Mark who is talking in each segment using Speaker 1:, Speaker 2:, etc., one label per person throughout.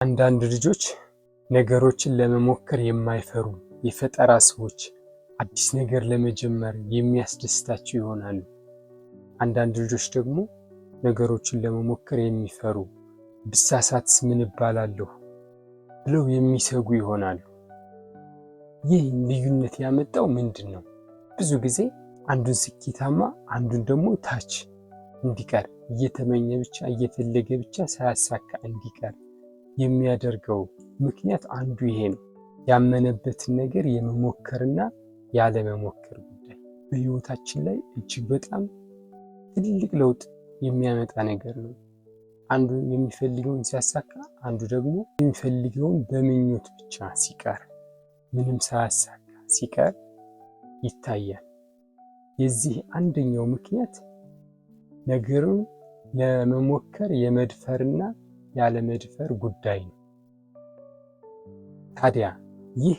Speaker 1: አንዳንድ ልጆች ነገሮችን ለመሞከር የማይፈሩ የፈጠራ ሰዎች፣ አዲስ ነገር ለመጀመር የሚያስደስታቸው ይሆናሉ። አንዳንድ ልጆች ደግሞ ነገሮችን ለመሞከር የሚፈሩ ብሳሳትስ ምን እባላለሁ ብለው የሚሰጉ ይሆናሉ። ይህ ልዩነት ያመጣው ምንድን ነው? ብዙ ጊዜ አንዱን ስኬታማ አንዱን ደግሞ ታች እንዲቀር እየተመኘ ብቻ እየፈለገ ብቻ ሳያሳካ እንዲቀር የሚያደርገው ምክንያት አንዱ ይሄ ነው። ያመነበትን ነገር የመሞከርና ያለመሞከር ጉዳይ በህይወታችን ላይ እጅግ በጣም ትልቅ ለውጥ የሚያመጣ ነገር ነው። አንዱ የሚፈልገውን ሲያሳካ፣ አንዱ ደግሞ የሚፈልገውን በምኞት ብቻ ሲቀር፣ ምንም ሳያሳካ ሲቀር ይታያል። የዚህ አንደኛው ምክንያት ነገሩን ለመሞከር የመድፈርና ያለመድፈር ጉዳይ ነው። ታዲያ ይህ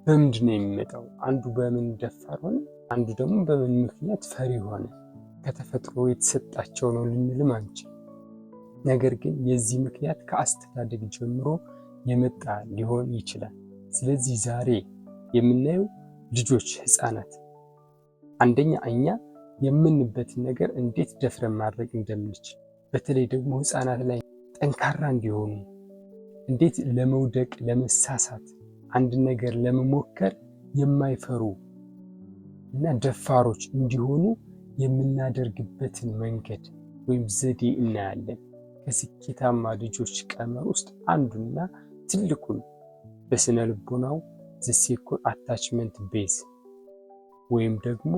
Speaker 1: በምንድን ነው የሚመጣው? አንዱ በምን ደፋር ሆነ፣ አንዱ ደግሞ በምን ምክንያት ፈሪ ሆነ? ከተፈጥሮ የተሰጣቸው ነው ልንልም አንችል። ነገር ግን የዚህ ምክንያት ከአስተዳደግ ጀምሮ የመጣ ሊሆን ይችላል። ስለዚህ ዛሬ የምናየው ልጆች፣ ህፃናት አንደኛ እኛ የምንበትን ነገር እንዴት ደፍረን ማድረግ እንደምንችል፣ በተለይ ደግሞ ህፃናት ላይ ጠንካራ እንዲሆኑ እንዴት ለመውደቅ ለመሳሳት አንድ ነገር ለመሞከር የማይፈሩ እና ደፋሮች እንዲሆኑ የምናደርግበትን መንገድ ወይም ዘዴ እናያለን። ከስኬታማ ልጆች ቀመር ውስጥ አንዱና ትልቁን በስነ ልቦናው ዘ ሴኩር አታችመንት ቤዝ ወይም ደግሞ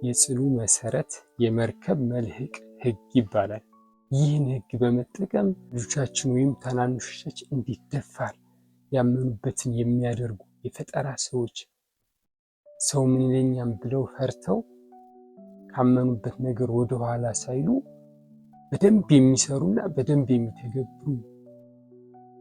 Speaker 1: የጽኑ መሰረት የመርከብ መልህቅ ህግ ይባላል። ይህን ህግ በመጠቀም ልጆቻችን ወይም ታናናሾቻችን እንዴት ደፋር ያመኑበትን የሚያደርጉ የፈጠራ ሰዎች፣ ሰው ምን ይለኛል ብለው ፈርተው ካመኑበት ነገር ወደኋላ ሳይሉ በደንብ የሚሰሩና በደንብ የሚተገብሩ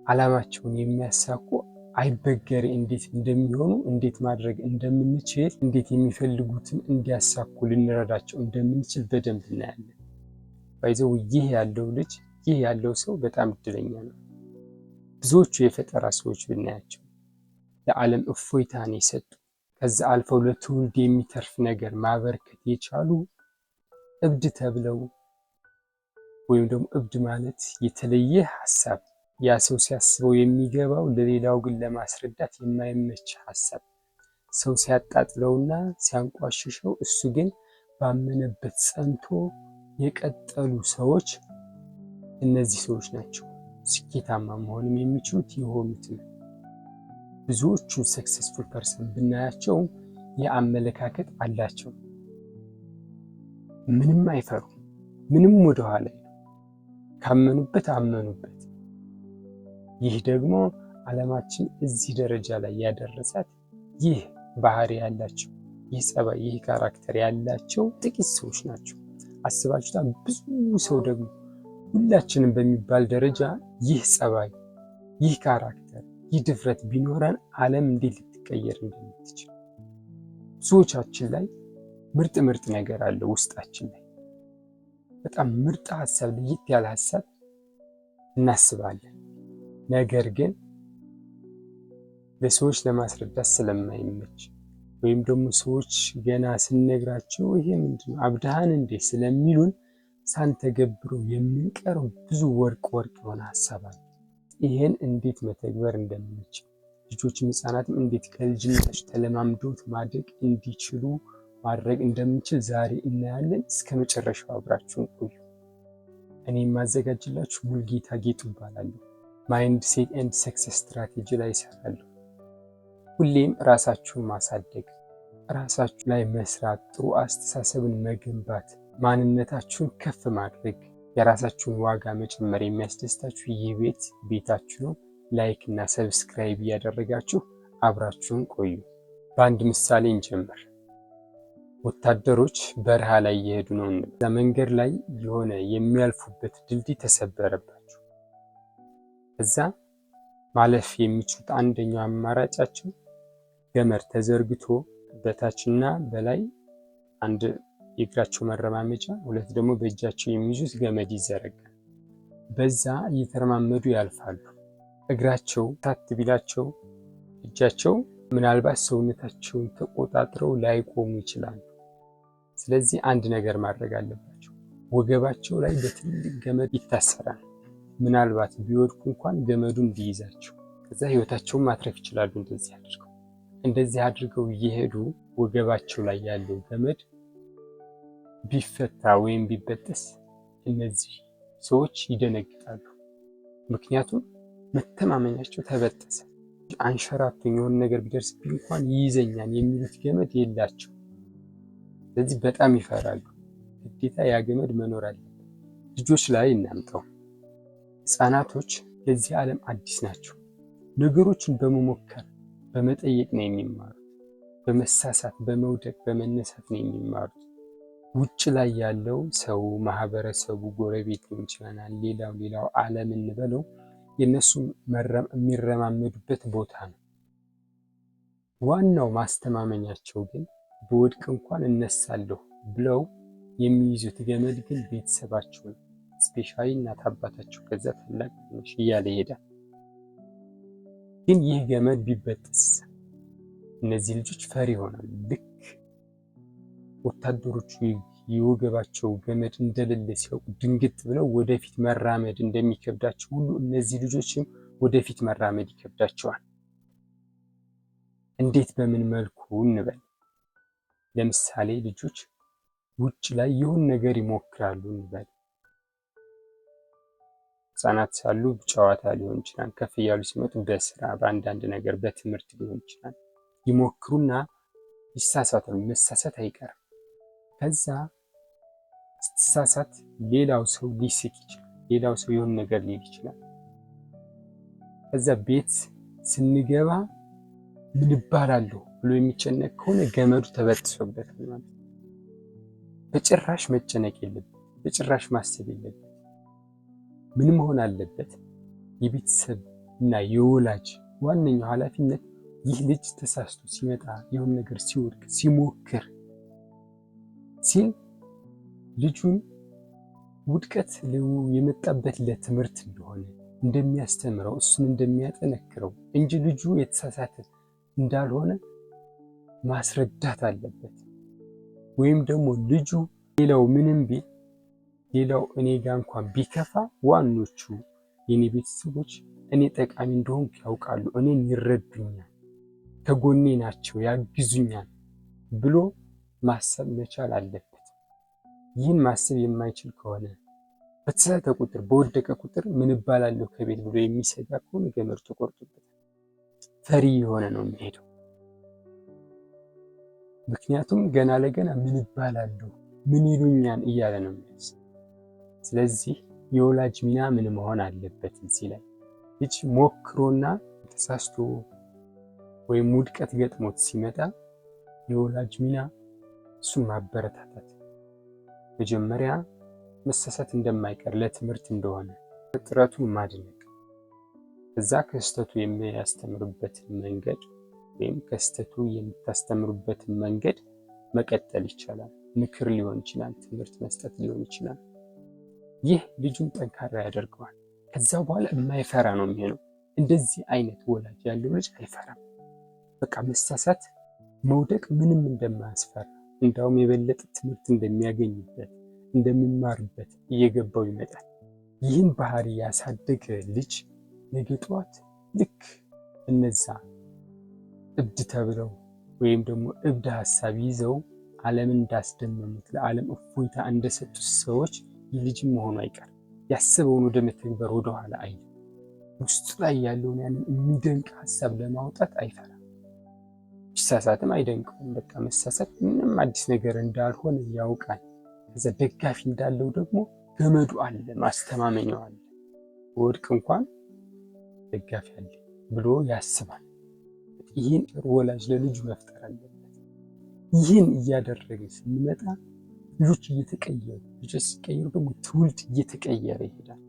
Speaker 1: ዓላማቸውን የሚያሳኩ አይበገሬ እንዴት እንደሚሆኑ፣ እንዴት ማድረግ እንደምንችል፣ እንዴት የሚፈልጉትን እንዲያሳኩ ልንረዳቸው እንደምንችል በደንብ እናያለን። ባይዘው ይህ ያለው ልጅ ይህ ያለው ሰው በጣም እድለኛ ነው። ብዙዎቹ የፈጠራ ሰዎች ብናያቸው ለዓለም እፎይታን የሰጡ ከዛ አልፈው ለትውልድ የሚተርፍ ነገር ማበርከት የቻሉ እብድ ተብለው ወይም ደግሞ እብድ ማለት የተለየ ሀሳብ ያ ሰው ሲያስበው የሚገባው ለሌላው ግን ለማስረዳት የማይመች ሀሳብ ሰው ሲያጣጥለውና ሲያንቋሽሸው እሱ ግን ባመነበት ጸንቶ የቀጠሉ ሰዎች እነዚህ ሰዎች ናቸው ስኬታማ መሆንም የሚችሉት የሆኑትን። ብዙዎቹ ሰክሰስፉል ፐርሰን ብናያቸው የአመለካከት አላቸው። ምንም አይፈሩ፣ ምንም ወደኋላ ካመኑበት አመኑበት። ይህ ደግሞ ዓለማችን እዚህ ደረጃ ላይ ያደረሳት ይህ ባህሪ ያላቸው፣ ይህ ጸባይ፣ ይህ ካራክተር ያላቸው ጥቂት ሰዎች ናቸው። አስባችሁታ ብዙ ሰው ደግሞ ሁላችንም በሚባል ደረጃ ይህ ጸባይ፣ ይህ ካራክተር፣ ይህ ድፍረት ቢኖረን ዓለም እንዴት ልትቀየር እንደምትችል። ብዙዎቻችን ላይ ምርጥ ነገር አለ ውስጣችን ላይ በጣም ምርጥ ሀሳብ፣ ለየት ያለ ሀሳብ እናስባለን። ነገር ግን ለሰዎች ለማስረዳት ስለማይመች ወይም ደግሞ ሰዎች ገና ስንነግራቸው ይሄ ምንድነው አብድሃን እንዴ ስለሚሉን ሳንተገብረው የምንቀረው ብዙ ወርቅ የሆነ ሀሳብ አለ። ይሄን እንዴት መተግበር እንደምንችል ልጆችም ህፃናትም እንዴት ከልጅነታቸው ተለማምደውት ማደግ እንዲችሉ ማድረግ እንደምንችል ዛሬ እናያለን። እስከ መጨረሻው አብራችሁን ቆዩ። እኔ የማዘጋጅላችሁ ሙልጌታ ጌጡ እባላለሁ። ማይንድ ሴት ኤንድ ሰክሰስ ስትራቴጂ ላይ እሰራለሁ። ሁሌም ራሳችሁን ማሳደግ፣ ራሳችሁ ላይ መስራት፣ ጥሩ አስተሳሰብን መገንባት፣ ማንነታችሁን ከፍ ማድረግ፣ የራሳችሁን ዋጋ መጨመር የሚያስደስታችሁ ይህ ቤታችሁ ነው። ላይክ እና ሰብስክራይብ እያደረጋችሁ አብራችሁን ቆዩ። በአንድ ምሳሌ እንጀምር። ወታደሮች በረሃ ላይ እየሄዱ ነው። እዛ መንገድ ላይ የሆነ የሚያልፉበት ድልድይ ተሰበረባቸው። እዛ ማለፍ የሚችሉት አንደኛው አማራጫቸው ገመድ ተዘርግቶ በታችና በላይ አንድ የእግራቸው መረማመጃ፣ ሁለት ደግሞ በእጃቸው የሚይዙት ገመድ ይዘረጋል። በዛ እየተረማመዱ ያልፋሉ። እግራቸው ታት ቢላቸው እጃቸው ምናልባት ሰውነታቸውን ተቆጣጥረው ላይቆሙ ይችላሉ። ስለዚህ አንድ ነገር ማድረግ አለባቸው። ወገባቸው ላይ በትልቅ ገመድ ይታሰራል። ምናልባት ቢወድቁ እንኳን ገመዱ እንዲይዛቸው፣ ከዛ ህይወታቸውን ማትረፍ ይችላሉ። እንደዚህ አድርገው እየሄዱ ወገባቸው ላይ ያለው ገመድ ቢፈታ ወይም ቢበጠስ እነዚህ ሰዎች ይደነግጣሉ። ምክንያቱም መተማመኛቸው ተበጠሰ። አንሸራቶኝ የሆነ ነገር ቢደርስብኝ እንኳን ይይዘኛል የሚሉት ገመድ የላቸው። ስለዚህ በጣም ይፈራሉ። ግዴታ ያ ገመድ መኖር አለበት። ልጆች ላይ እናምጣው። ህፃናቶች ለዚህ ዓለም አዲስ ናቸው። ነገሮችን በመሞከር በመጠየቅ ነው የሚማሩት። በመሳሳት በመውደቅ በመነሳት ነው የሚማሩት። ውጭ ላይ ያለው ሰው ማህበረሰቡ፣ ጎረቤት ሊሆን ይችላል፣ ሌላው ዓለም እንበለው የነሱ የሚረማመዱበት ቦታ ነው። ዋናው ማስተማመኛቸው ግን በወድቅ እንኳን እነሳለሁ ብለው የሚይዙት ገመድ ግን ቤተሰባቸው ነው። ስፔሻሊ እናት አባታቸው፣ ከዛ ታላቅ ትንሽ እያለ ይሄዳል። ግን ይህ ገመድ ቢበጠስ እነዚህ ልጆች ፈሪ ይሆናሉ። ልክ ወታደሮቹ የወገባቸው ገመድ እንደሌለ ሲያውቁ ድንግጥ ብለው ወደፊት መራመድ እንደሚከብዳቸው ሁሉ እነዚህ ልጆችም ወደፊት መራመድ ይከብዳቸዋል። እንዴት በምን መልኩ እንበል? ለምሳሌ ልጆች ውጭ ላይ የሆነ ነገር ይሞክራሉ እንበል። ህፃናት ሳሉ ጨዋታ ሊሆን ይችላል። ከፍ እያሉ ሲመጡ በስራ በአንዳንድ ነገር በትምህርት ሊሆን ይችላል። ይሞክሩና ይሳሳታሉ። መሳሳት አይቀርም። ከዛ ስትሳሳት ሌላው ሰው ሊስቅ ይችላል። ሌላው ሰው የሆነ ነገር ሊል ይችላል። ከዛ ቤት ስንገባ ምን እባላለሁ ብሎ የሚጨነቅ ከሆነ ገመዱ ተበጥሶበታል ማለት ነው። በጭራሽ መጨነቅ የለበት። በጭራሽ ማሰብ የለበት። ምን መሆን አለበት? የቤተሰብ እና የወላጅ ዋነኛው ኃላፊነት ይህ ልጅ ተሳስቶ ሲመጣ የሆነ ነገር ሲወድቅ ሲሞክር ሲል ልጁን ውድቀት የመጣበት ለትምህርት እንደሆነ እንደሚያስተምረው እሱን እንደሚያጠነክረው እንጂ ልጁ የተሳሳተ እንዳልሆነ ማስረዳት አለበት። ወይም ደግሞ ልጁ ሌላው ምንም ቢል ሌላው እኔ ጋር እንኳን ቢከፋ ዋኖቹ የኔ ቤተሰቦች እኔ ጠቃሚ እንደሆንኩ ያውቃሉ፣ እኔን ይረዱኛል፣ ከጎኔ ናቸው፣ ያግዙኛል ብሎ ማሰብ መቻል አለበት። ይህን ማሰብ የማይችል ከሆነ በተሳሳተ ቁጥር በወደቀ ቁጥር ምን እባላለሁ ከቤት ብሎ የሚሰጋ ከሆነ ገመዱ ተቆርጦበታል። ፈሪ የሆነ ነው የሚሄደው። ምክንያቱም ገና ለገና ምን እባላለሁ ምን ይሉኛል እያለ ነው የሚያስብ። ስለዚህ የወላጅ ሚና ምን መሆን አለበት? እዚህ ላይ ልጅ ሞክሮና ተሳስቶ ወይም ውድቀት ገጥሞት ሲመጣ የወላጅ ሚና እሱን ማበረታታት፣ መጀመሪያ መሳሳት እንደማይቀር ለትምህርት እንደሆነ ጥረቱን ማድነቅ፣ እዛ ከስተቱ የሚያስተምርበትን መንገድ ወይም ከስተቱ የምታስተምሩበትን መንገድ መቀጠል ይቻላል። ምክር ሊሆን ይችላል፣ ትምህርት መስጠት ሊሆን ይችላል። ይህ ልጁን ጠንካራ ያደርገዋል። ከዛ በኋላ የማይፈራ ነው የሚሆነው። እንደዚህ አይነት ወላጅ ያለው ልጅ አይፈራም። በቃ መሳሳት መውደቅ ምንም እንደማያስፈራ እንዳውም የበለጠ ትምህርት እንደሚያገኝበት እንደሚማርበት እየገባው ይመጣል። ይህን ባህሪ ያሳደገ ልጅ ነገ ጠዋት ልክ እነዛ እብድ ተብለው ወይም ደግሞ እብድ ሀሳብ ይዘው ዓለምን እንዳስደመሙት ለዓለም እፎይታ እንደሰጡት ሰዎች ይህ ልጅም መሆኑ አይቀርም። ያስበውን ወደ መተግበር ወደኋላ አይልም። ውስጡ ላይ ያለውን ያንን የሚደንቅ ሀሳብ ለማውጣት አይፈራም። ሲሳሳትም አይደንቀውም። በቃ መሳሳት ምንም አዲስ ነገር እንዳልሆነ ያውቃል። ከዛ ደጋፊ እንዳለው ደግሞ ገመዱ አለ፣ ማስተማመኛው አለ። ወድቅ እንኳን ደጋፊ አለ ብሎ ያስባል። ይህን ወላጅ ለልጁ መፍጠር አለበት። ይህን እያደረገ ስንመጣ ልጆች እየተቀየሩ፣ ልጆች ሲቀየሩ ደግሞ ትውልድ እየተቀየረ ይሄዳል።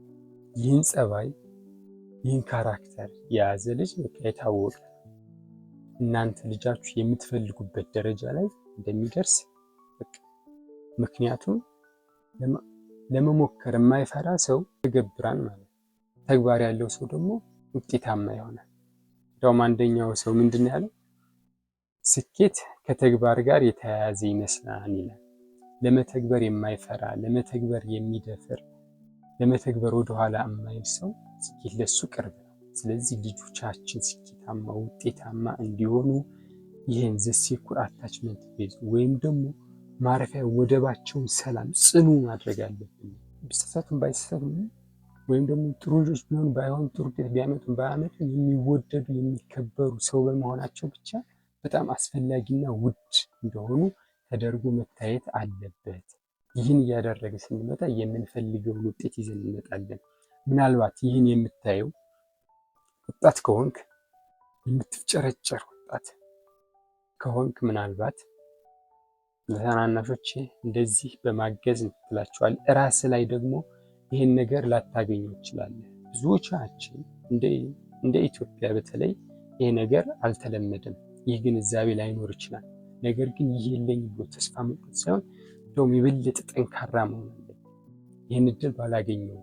Speaker 1: ይህን ጸባይ፣ ይህን ካራክተር የያዘ ልጅ በቃ የታወቀ እናንተ ልጃችሁ የምትፈልጉበት ደረጃ ላይ እንደሚደርስ በቃ። ምክንያቱም ለመሞከር የማይፈራ ሰው ተገብራን ማለት ነው። ተግባር ያለው ሰው ደግሞ ውጤታማ ይሆናል። እንደውም አንደኛው ሰው ምንድን ነው ያለው? ስኬት ከተግባር ጋር የተያያዘ ይመስላል ይላል። ለመተግበር የማይፈራ፣ ለመተግበር የሚደፍር፣ ለመተግበር ወደኋላ የማይል ሰው ስኬት ለሱ ቅርብ ነው። ስለዚህ ልጆቻችን ስኬታማ ውጤታማ እንዲሆኑ ይህን ዘ ሴኩር አታችመንት ቤዝ ወይም ደግሞ ማረፊያ ወደባቸውን ሰላም ጽኑ ማድረግ አለብን። ቢሳሳቱም ባይሳሳቱም ወይም ደግሞ ጥሩ ልጆች ቢሆኑ ባይሆኑ ጥሩ ውጤት ቢያመጡም ባያመጡም የሚወደዱ የሚከበሩ ሰው በመሆናቸው ብቻ በጣም አስፈላጊና ውድ እንደሆኑ ተደርጎ መታየት አለበት። ይህን እያደረገ ስንመጣ የምንፈልገውን ውጤት ይዘን እንመጣለን። ምናልባት ይህን የምታየው ወጣት ከሆንክ የምትፍጨረጨር ወጣት ከሆንክ ምናልባት ለታናናሾች እንደዚህ በማገዝ ትላቸዋል። ራስ ላይ ደግሞ ይህን ነገር ላታገኘው ትችላለህ። ብዙዎቻችን እንደ ኢትዮጵያ በተለይ ይሄ ነገር አልተለመደም። ይህ ግንዛቤ ላይኖር ይችላል። ነገር ግን ይህ የለኝ ብሎ ተስፋ መቁረጥ ሳይሆን እንደውም የበለጠ ጠንካራ መሆን አለብን። ይህን እድል ባላገኘው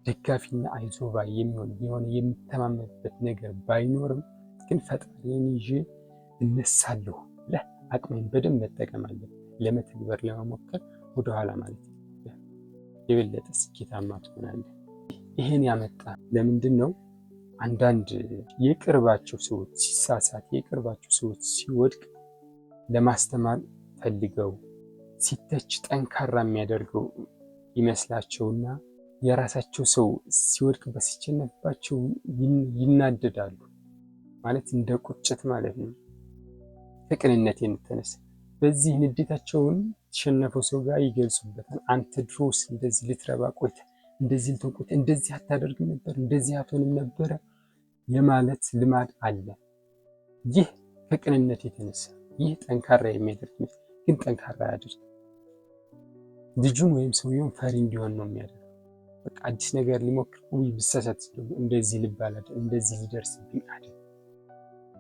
Speaker 1: ደጋፊና አይዞባይ የሚሆን የሆነ የሚተማመንበት ነገር ባይኖርም ግን ፈጣሪን ይዤ እነሳለሁ ብለህ አቅሜን በደንብ መጠቀም አለብን። ለመተግበር ለመሞከር ወደኋላ ማለት ነው። የበለጠ ስኬታማ ትሆናለህ። ይህን ያመጣ ለምንድን ነው? አንዳንድ የቅርባቸው ሰዎች ሲሳሳት፣ የቅርባቸው ሰዎች ሲወድቅ ለማስተማር ፈልገው ሲተች ጠንካራ የሚያደርገው ይመስላቸውና የራሳቸው ሰው ሲወድቅበት ሲቸነፍባቸው ይናደዳሉ። ማለት እንደ ቁጭት ማለት ነው። ከቅንነት የተነሳ በዚህ ንዴታቸውን የተሸነፈው ሰው ጋር ይገልጹበታል። አንተ ድሮስ እንደዚህ ልትረባ ቆይተህ እንደዚህ ልትሆን ቆይተህ እንደዚህ አታደርግም ነበር፣ እንደዚህ አትሆንም ነበረ የማለት ልማድ አለ። ይህ ከቅንነት የተነሳ ይህ ጠንካራ የሚያደርግ ግን ጠንካራ ያደርግ ልጁን ወይም ሰውየውን ፈሪ እንዲሆን ነው የሚያደርገው። በቃ አዲስ ነገር ሊሞክር ብሳሳት እንደዚህ ልባላል እንደዚህ ሊደርስብኝ አይደል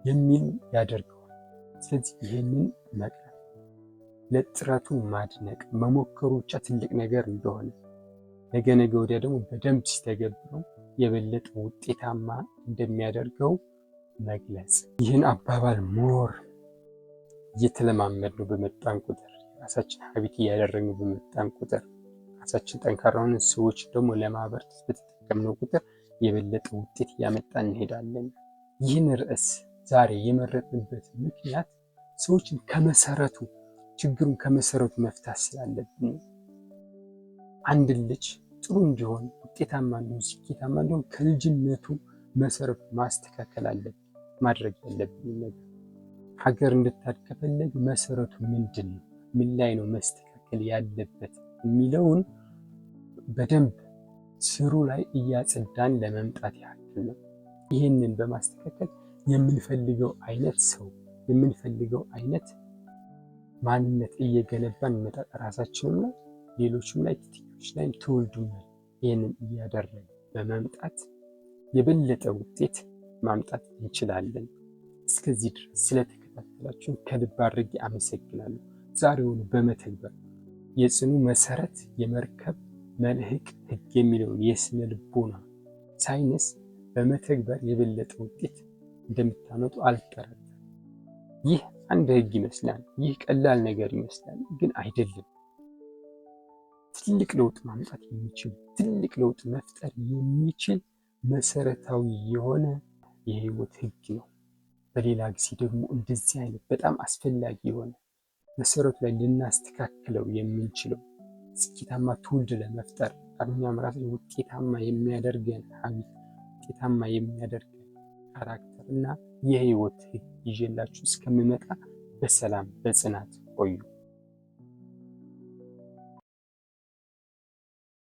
Speaker 1: የሚል ያደርገዋል። ስለዚህ ይህንን መቅረፍ፣ ለጥረቱ ማድነቅ፣ መሞከሩ ብቻ ትልቅ ነገር እንደሆነ ነገ ወዲያ ደግሞ በደንብ ሲተገብረው የበለጠ ውጤታማ እንደሚያደርገው መግለጽ። ይህን አባባል ሞር እየተለማመድነው በመጣን ቁጥር ራሳችን ሀቢት እያደረግነው በመጣን ቁጥር ራሳችን ጠንካራ ሆነን ሰዎች ደግሞ ለማበርታት በተጠቀምነው ቁጥር የበለጠ ውጤት እያመጣን እንሄዳለን። ይህን ርዕስ ዛሬ የመረጥንበት ምክንያት ሰዎችን ከመሰረቱ ችግሩን ከመሰረቱ መፍታት ስላለብን አንድ ልጅ ጥሩ እንዲሆን ውጤታማ እንዲሆን ስኬታማ እንዲሆን ከልጅነቱ መሰረቱ ማስተካከል አለብን። ማድረግ ያለብን ነገር ሀገር እንድታድግ ከፈለግ መሰረቱ ምንድን ነው፣ ምን ላይ ነው መስተካከል ያለበት የሚለውን በደንብ ስሩ ላይ እያጸዳን ለመምጣት ያህል ነው። ይህንን በማስተካከል የምንፈልገው አይነት ሰው የምንፈልገው አይነት ማንነት እየገነባን እንመጣ። ራሳችንም ላይ ሌሎችም ላይ ትትዮች ላይ ትውልዱም ላይ ይህንን እያደረግን በመምጣት የበለጠ ውጤት ማምጣት እንችላለን። እስከዚህ ድረስ ስለተከታተላችሁን ከልብ አድርጌ አመሰግናለሁ። ዛሬውኑ በመተግበር የጽኑ መሰረት የመርከብ መልህቅ ህግ የሚለውን የስነ ልቦና ሳይንስ በመተግበር የበለጠ ውጤት እንደምታመጡ አልጠራጠርም። ይህ አንድ ህግ ይመስላል፣ ይህ ቀላል ነገር ይመስላል፣ ግን አይደለም። ትልቅ ለውጥ ማምጣት የሚችል ትልቅ ለውጥ መፍጠር የሚችል መሰረታዊ የሆነ የህይወት ህግ ነው። በሌላ ጊዜ ደግሞ እንደዚህ አይነት በጣም አስፈላጊ የሆነ መሰረቱ ላይ ልናስተካክለው የምንችለው ስኬታማ ትውልድ ለመፍጠር እኛም ራሳችን ውጤታማ የሚያደርገን ሀቢት፣ ውጤታማ የሚያደርገን ካራክተር እና የህይወት ህግ ይዤላችሁ እስከምመጣ በሰላም በጽናት ቆዩ።